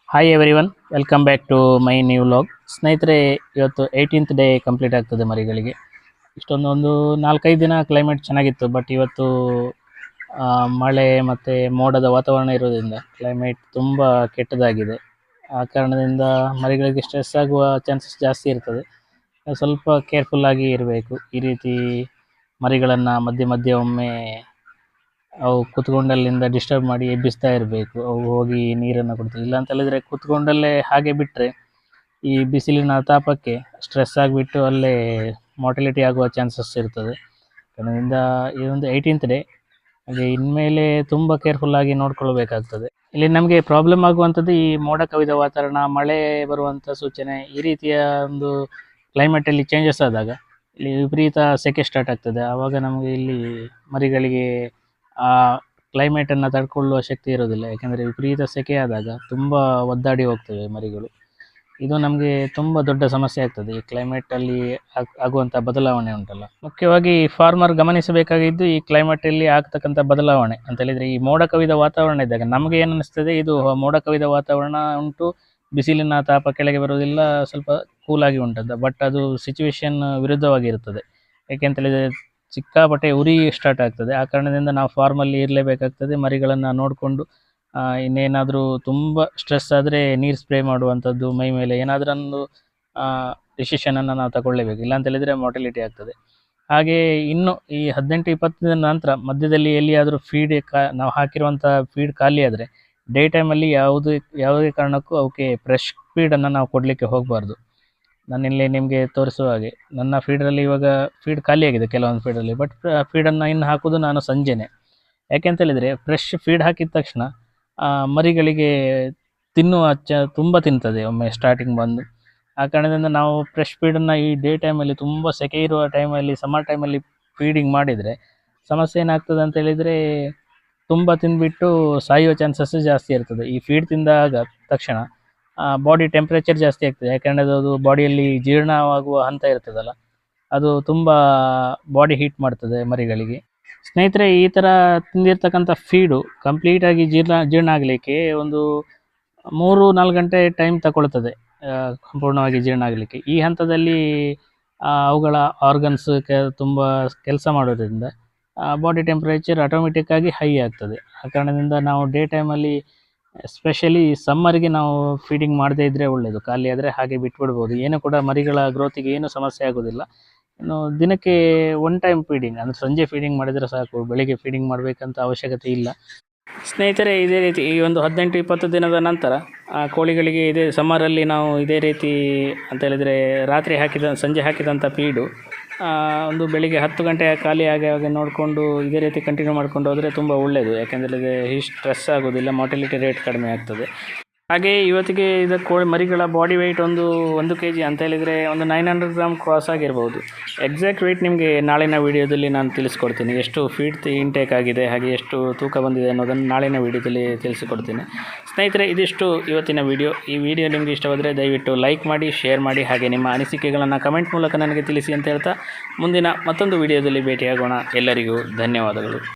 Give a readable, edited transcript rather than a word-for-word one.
Hi everyone, welcome back to my new vlog. ಸ್ನೇಹಿತರೆ, ಇವತ್ತು 18th day complete ಆಗ್ತದೆ ಮರಿಗಳಿಗೆ. ಒಂದು 4-5 ದಿನ ಕ್ಲೈಮೇಟ್ ಚೆನ್ನಾಗಿತ್ತು, ಬಟ್ ಇವತ್ತು ಮಳೆ ಮತ್ತು ಮೋಡದ ವಾತಾವರಣ ಇರೋದ್ರಿಂದ ಕ್ಲೈಮೇಟ್ ತುಂಬ ಕೆಟ್ಟದಾಗಿದೆ. ಆ ಕಾರಣದಿಂದ ಮರಿಗಳಿಗೆ ಸ್ಟ್ರೆಸ್ ಆಗುವ ಚಾನ್ಸಸ್ ಜಾಸ್ತಿ ಇರ್ತದೆ. ಸ್ವಲ್ಪ ಕೇರ್ಫುಲ್ಲಾಗಿ ಇರಬೇಕು. ಈ ರೀತಿ ಮರಿಗಳನ್ನು ಮಧ್ಯೆ ಮಧ್ಯೆ ಒಮ್ಮೆ ಅವು ಕೂತ್ಕೊಂಡಲ್ಲಿಂದ ಡಿಸ್ಟರ್ಬ್ ಮಾಡಿ ಎಬ್ಬಿಸ್ತಾ ಇರಬೇಕು. ಅವು ಹೋಗಿ ನೀರನ್ನು ಕೊಡ್ತದೆ. ಇಲ್ಲ ಅಂತ ಹೇಳಿದರೆ ಕೂತ್ಕೊಂಡಲ್ಲೇ ಹಾಗೆ ಬಿಟ್ಟರೆ ಈ ಬಿಸಿಲಿನ ತಾಪಕ್ಕೆ ಸ್ಟ್ರೆಸ್ ಆಗಿಬಿಟ್ಟು ಅಲ್ಲೇ ಮಾರ್ಟಿಲಿಟಿ ಆಗುವ ಚಾನ್ಸಸ್ ಇರ್ತದೆ. ಅದರಿಂದ ಇದೊಂದು 18th ಡೇ, ಹಾಗೆ ಇನ್ಮೇಲೆ ತುಂಬ ಕೇರ್ಫುಲ್ಲಾಗಿ ನೋಡ್ಕೊಳ್ಬೇಕಾಗ್ತದೆ. ಇಲ್ಲಿ ನಮಗೆ ಪ್ರಾಬ್ಲಮ್ ಆಗುವಂಥದ್ದು ಈ ಮೋಡ ಕವಿದ ವಾತಾವರಣ, ಮಳೆ ಬರುವಂಥ ಸೂಚನೆ, ಈ ರೀತಿಯ ಒಂದು ಕ್ಲೈಮೇಟಲ್ಲಿ ಚೇಂಜಸ್ ಆದಾಗ ಇಲ್ಲಿ ವಿಪರೀತ ಸೆಕೆ ಸ್ಟಾರ್ಟ್ ಆಗ್ತದೆ. ಆವಾಗ ನಮಗೆ ಇಲ್ಲಿ ಮರಿಗಳಿಗೆ ಆ ಕ್ಲೈಮೇಟನ್ನು ತಡ್ಕೊಳ್ಳುವ ಶಕ್ತಿ ಇರೋದಿಲ್ಲ. ಯಾಕೆಂದರೆ ವಿಪರೀತ ಸೆಕೆ ಆದಾಗ ತುಂಬ ಒದ್ದಾಡಿ ಹೋಗ್ತವೆ ಮರಿಗಳು. ಇದು ನಮಗೆ ತುಂಬ ದೊಡ್ಡ ಸಮಸ್ಯೆ ಆಗ್ತದೆ. ಈ ಕ್ಲೈಮೇಟಲ್ಲಿ ಆಗುವಂಥ ಬದಲಾವಣೆ ಉಂಟಲ್ಲ, ಮುಖ್ಯವಾಗಿ ಫಾರ್ಮರ್ ಗಮನಿಸಬೇಕಾಗಿದ್ದು ಈ ಕ್ಲೈಮೇಟಲ್ಲಿ ಆಗ್ತಕ್ಕಂಥ ಬದಲಾವಣೆ ಅಂತ ಹೇಳಿದರೆ, ಈ ಮೋಡ ಕವಿದ ವಾತಾವರಣ ಇದ್ದಾಗ ನಮಗೆ ಏನು ಅನ್ನಿಸ್ತದೆ, ಇದು ಮೋಡ ಕವಿದ ವಾತಾವರಣ ಉಂಟು, ಬಿಸಿಲಿನ ತಾಪ ಕೆಳಗೆ ಬರೋದಿಲ್ಲ, ಸ್ವಲ್ಪ ಕೂಲಾಗಿ ಉಂಟಂತ. ಬಟ್ ಅದು ಸಿಚುವೇಶನ್ ವಿರುದ್ಧವಾಗಿರುತ್ತದೆ. ಯಾಕೆಂತೇಳಿದರೆ ಸಿಕ್ಕಾಪಟ್ಟೆ ಉರಿ ಸ್ಟಾರ್ಟ್ ಆಗ್ತದೆ. ಆ ಕಾರಣದಿಂದ ನಾವು ಫಾರ್ಮಲ್ಲಿ ಇರಲೇಬೇಕಾಗ್ತದೆ. ಮರಿಗಳನ್ನು ನೋಡಿಕೊಂಡು ಇನ್ನೇನಾದರೂ ತುಂಬ ಸ್ಟ್ರೆಸ್ ಆದರೆ ನೀರು ಸ್ಪ್ರೇ ಮಾಡುವಂಥದ್ದು, ಮೈ ಮೇಲೆ ಏನಾದರೂ ಡಿಸಿಷನನ್ನು ನಾವು ತಗೊಳ್ಳೇಬೇಕು. ಇಲ್ಲ ಅಂತ ಹೇಳಿದರೆ ಮಾರ್ಟಿಲಿಟಿ ಆಗ್ತದೆ. ಹಾಗೆ ಇನ್ನು ಈ 18-20 ದಿನದ ನಂತರ ಮಧ್ಯದಲ್ಲಿ ಎಲ್ಲಿಯಾದರೂ ನಾವು ಹಾಕಿರುವಂಥ ಫೀಡ್ ಖಾಲಿ ಆದರೆ ಡೇ ಟೈಮಲ್ಲಿ ಯಾವುದೇ ಕಾರಣಕ್ಕೂ ಅವಕ್ಕೆ ಫ್ರೆಶ್ ಫೀಡನ್ನು ನಾವು ಕೊಡಲಿಕ್ಕೆ ಹೋಗಬಾರ್ದು. ನಾನಿಲ್ಲಿ ನಿಮಗೆ ತೋರಿಸುವ ಹಾಗೆ ನನ್ನ ಫೀಡರಲ್ಲಿ ಇವಾಗ ಫೀಡ್ ಖಾಲಿಯಾಗಿದೆ ಕೆಲವೊಂದು ಫೀಡಲ್ಲಿ. ಬಟ್ ಫೀಡನ್ನು ಇನ್ನು ಹಾಕೋದು ನಾನು ಸಂಜೆನೆ. ಯಾಕೆಂತೇಳಿದರೆ ಫ್ರೆಶ್ ಫೀಡ್ ಹಾಕಿದ ತಕ್ಷಣ ಮರಿಗಳಿಗೆ ತಿನ್ನುವ ತುಂಬ ತಿಂತದೆ ಒಮ್ಮೆ ಸ್ಟಾರ್ಟಿಂಗ್ ಬಂದು. ಆ ಕಾರಣದಿಂದ ನಾವು ಫ್ರೆಶ್ ಫೀಡನ್ನು ಈ ಡೇ ಟೈಮಲ್ಲಿ ತುಂಬ ಸೆಕೆ ಇರುವ ಟೈಮಲ್ಲಿ, ಸಮ್ಮರ್ ಟೈಮಲ್ಲಿ ಫೀಡಿಂಗ್ ಮಾಡಿದರೆ ಸಮಸ್ಯೆ ಏನಾಗ್ತದೆ ಅಂತೇಳಿದರೆ ತುಂಬ ತಿಂದುಬಿಟ್ಟು ಸಾಯುವ ಚಾನ್ಸಸ್ ಜಾಸ್ತಿ ಇರ್ತದೆ. ಈ ಫೀಡ್ ತಿಂದಾಗ ತಕ್ಷಣ ಬಾಡಿ ಟೆಂಪ್ರೇಚರ್ ಜಾಸ್ತಿ ಆಗ್ತದೆ. ಯಾಕೆಂದರೆ ಅದು ಬಾಡಿಯಲ್ಲಿ ಜೀರ್ಣವಾಗುವ ಹಂತ ಇರ್ತದಲ್ಲ, ಅದು ತುಂಬ ಬಾಡಿ ಹೀಟ್ ಮಾಡ್ತದೆ ಮರಿಗಳಿಗೆ. ಸ್ನೇಹಿತರೆ, ಈ ಥರ ತಿಂದಿರ್ತಕ್ಕಂಥ ಫೀಡು ಕಂಪ್ಲೀಟಾಗಿ ಜೀರ್ಣ ಆಗಲಿಕ್ಕೆ ಒಂದು 3-4 ಗಂಟೆ ಟೈಮ್ ತಗೊಳ್ತದೆ ಸಂಪೂರ್ಣವಾಗಿ ಜೀರ್ಣ ಆಗಲಿಕ್ಕೆ. ಈ ಹಂತದಲ್ಲಿ ಅವುಗಳ ಆರ್ಗನ್ಸ್ ತುಂಬ ಕೆಲಸ ಮಾಡೋದ್ರಿಂದ ಬಾಡಿ ಟೆಂಪ್ರೇಚರ್ ಆಟೋಮೆಟಿಕ್ಕಾಗಿ ಹೈ ಆಗ್ತದೆ. ಆ ಕಾರಣದಿಂದ ನಾವು ಡೇ ಟೈಮಲ್ಲಿ ಎಸ್ಪೆಷಲಿ ಸಮ್ಮರಿಗೆ ನಾವು ಫೀಡಿಂಗ್ ಮಾಡದೇ ಇದ್ದರೆ ಒಳ್ಳೆಯದು. ಖಾಲಿ ಆದರೆ ಹಾಗೆ ಬಿಟ್ಬಿಡ್ಬೋದು. ಏನು ಕೂಡ ಮರಿಗಳ ಗ್ರೋತಿಗೆ ಏನೂ ಸಮಸ್ಯೆ ಆಗೋದಿಲ್ಲ. ಇನ್ನು ದಿನಕ್ಕೆ 1 ಟೈಮ್ ಫೀಡಿಂಗ್ ಅಂದರೆ ಸಂಜೆ ಫೀಡಿಂಗ್ ಮಾಡಿದರೆ ಸಾಕು, ಬೆಳಿಗ್ಗೆ ಫೀಡಿಂಗ್ ಮಾಡಬೇಕಂತ ಅವಶ್ಯಕತೆ ಇಲ್ಲ. ಸ್ನೇಹಿತರೆ, ಇದೇ ರೀತಿ ಈ ಒಂದು 18-20 ದಿನದ ನಂತರ ಕೋಳಿಗಳಿಗೆ ಇದೇ ಸಮ್ಮರಲ್ಲಿ ನಾವು ಇದೇ ರೀತಿ ಅಂತ ಹೇಳಿದರೆ ಸಂಜೆ ಹಾಕಿದಂಥ ಫೀಡು ಒಂದು ಬೆಳಿಗ್ಗೆ 10 ಗಂಟೆ ಖಾಲಿ ಹಾಗೆ ನೋಡಿಕೊಂಡು ಇದೇ ರೀತಿ ಕಂಟಿನ್ಯೂ ಮಾಡ್ಕೊಂಡು ಹೋದರೆ ತುಂಬ ಒಳ್ಳೆಯದು. ಯಾಕೆಂದರೆ ಸ್ಟ್ರೆಸ್ ಆಗೋದಿಲ್ಲ, ಮಾರ್ಟಿಲಿಟಿ ರೇಟ್ ಕಡಿಮೆ ಆಗ್ತದೆ. ಹಾಗೆ ಇವತ್ತಿಗೆ ಮರಿಗಳ ಬಾಡಿ ವೆಯ್ಟ್ ಒಂದು kg ಅಂತ ಹೇಳಿದರೆ ಒಂದು 900 ಗ್ರಾಮ್ ಕ್ರಾಸ್ ಆಗಿರ್ಬೋದು. ಎಕ್ಸಾಕ್ಟ್ ವೆಯ್ಟ್ ನಿಮಗೆ ನಾಳಿನ ವೀಡಿಯೋದಲ್ಲಿ ನಾನು ತಿಳಿಸ್ಕೊಡ್ತೀನಿ. ಎಷ್ಟು ಫೀಡ್ ಇಂಟೇಕ್ ಆಗಿದೆ, ಹಾಗೆ ಎಷ್ಟು ತೂಕ ಬಂದಿದೆ ಅನ್ನೋದನ್ನು ನಾಳಿನ ವೀಡಿಯೋದಲ್ಲಿ ತಿಳಿಸಿಕೊಡ್ತೀನಿ. ಸ್ನೇಹಿತರೆ, ಇದಿಷ್ಟು ಇವತ್ತಿನ ವೀಡಿಯೋ. ಈ ವಿಡಿಯೋ ನಿಮಗೆ ಇಷ್ಟವಾದರೆ ದಯವಿಟ್ಟು ಲೈಕ್ ಮಾಡಿ, ಶೇರ್ ಮಾಡಿ, ಹಾಗೆ ನಿಮ್ಮ ಅನಿಸಿಕೆಗಳನ್ನು ಕಮೆಂಟ್ ಮೂಲಕ ನನಗೆ ತಿಳಿಸಿ ಅಂತ ಹೇಳ್ತಾ ಮುಂದಿನ ಮತ್ತೊಂದು ವೀಡಿಯೋದಲ್ಲಿ ಭೇಟಿಯಾಗೋಣ. ಎಲ್ಲರಿಗೂ ಧನ್ಯವಾದಗಳು.